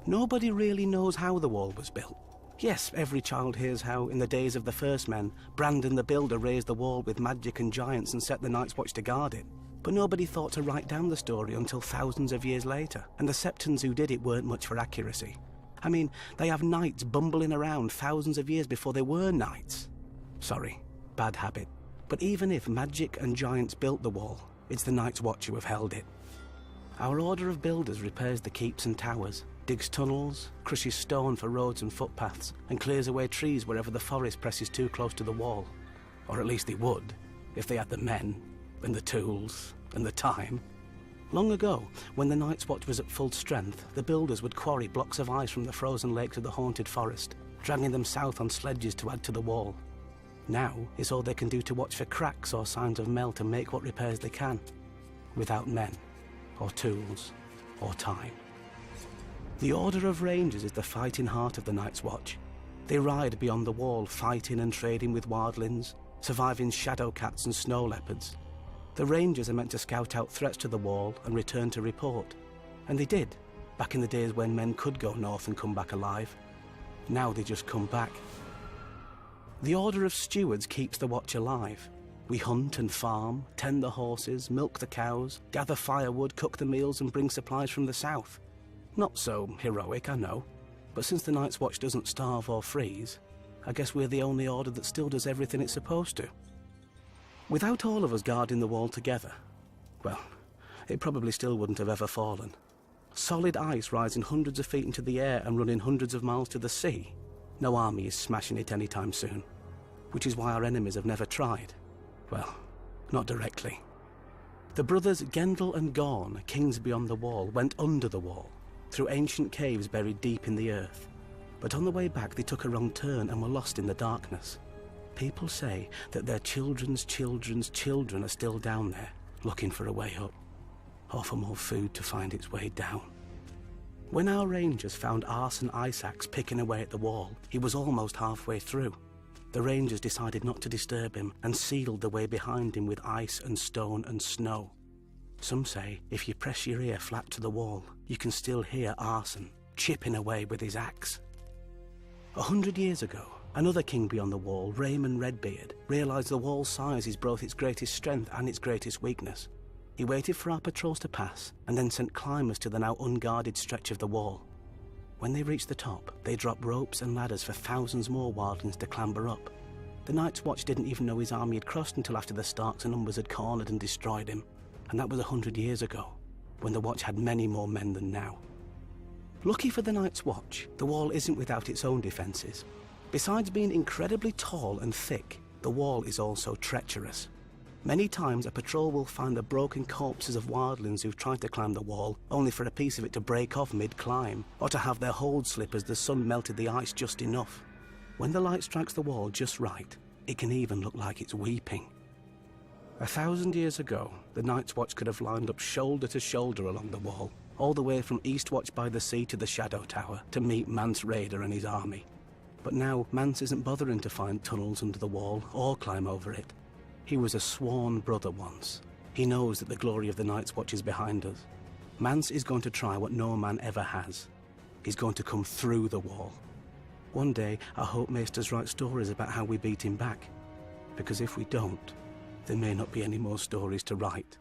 Nobody really knows how the wall was built. Yes, every child hears how, in the days of the first men, Brandon the Builder raised the wall with magic and giants and set the Night's Watch to guard it. But nobody thought to write down the story until thousands of years later, and the Septons who did it weren't much for accuracy. I mean, they have knights bumbling around thousands of years before they were knights. Sorry, bad habit. But even if magic and giants built the wall, it's the Night's Watch who have held it. Our order of builders repairs the keeps and towers, digs tunnels, crushes stone for roads and footpaths, and clears away trees wherever the forest presses too close to the wall. Or at least they would, if they had the men, and the tools, and the time. Long ago, when the Night's Watch was at full strength, the builders would quarry blocks of ice from the frozen lakes of the haunted forest, dragging them south on sledges to add to the wall. Now, it's all they can do to watch for cracks or signs of melt and make what repairs they can, without men, or tools, or time. The Order of Rangers is the fighting heart of the Night's Watch. They ride beyond the wall, fighting and trading with wildlings, surviving shadow cats and snow leopards. The Rangers are meant to scout out threats to the wall and return to report. And they did, back in the days when men could go north and come back alive. Now they just come back. The Order of Stewards keeps the watch alive. We hunt and farm, tend the horses, milk the cows, gather firewood, cook the meals and bring supplies from the south. Not so heroic, I know, but since the Night's Watch doesn't starve or freeze, I guess we're the only order that still does everything it's supposed to. Without all of us guarding the wall together, well, it probably still wouldn't have ever fallen. Solid ice rising hundreds of feet into the air and running hundreds of miles to the sea. No army is smashing it anytime soon, which is why our enemies have never tried. Well, not directly. The brothers Gendel and Gorn, kings beyond the wall, went under the wall, through ancient caves buried deep in the earth. But on the way back they took a wrong turn and were lost in the darkness. People say that their children's children's children are still down there, looking for a way up, or for more food to find its way down. When our rangers found Arson Isaac's picking away at the wall, he was almost halfway through. The rangers decided not to disturb him and sealed the way behind him with ice and stone and snow. Some say if you press your ear flat to the wall, you can still hear Arson chipping away with his axe. 100 years ago, another king beyond the wall, Raymond Redbeard, realised the wall's size is both its greatest strength and its greatest weakness. He waited for our patrols to pass and then sent climbers to the now unguarded stretch of the wall. When they reached the top, they dropped ropes and ladders for thousands more wildlings to clamber up. The Night's Watch didn't even know his army had crossed until after the Starks and Umbers had cornered and destroyed him. And that was 100 years ago, when the Watch had many more men than now. Lucky for the Night's Watch, the wall isn't without its own defences. Besides being incredibly tall and thick, the wall is also treacherous. Many times a patrol will find the broken corpses of wildlings who've tried to climb the wall, only for a piece of it to break off mid-climb, or to have their hold slip as the sun melted the ice just enough. When the light strikes the wall just right, it can even look like it's weeping. 1,000 years ago, the Night's Watch could have lined up shoulder to shoulder along the wall, all the way from Eastwatch by the Sea to the Shadow Tower, to meet Mance Rayder and his army. But now, Mance isn't bothering to find tunnels under the wall or climb over it. He was a sworn brother once. He knows that the glory of the Night's Watch is behind us. Mance is going to try what no man ever has. He's going to come through the wall. One day, I hope Maesters write stories about how we beat him back. Because if we don't, there may not be any more stories to write.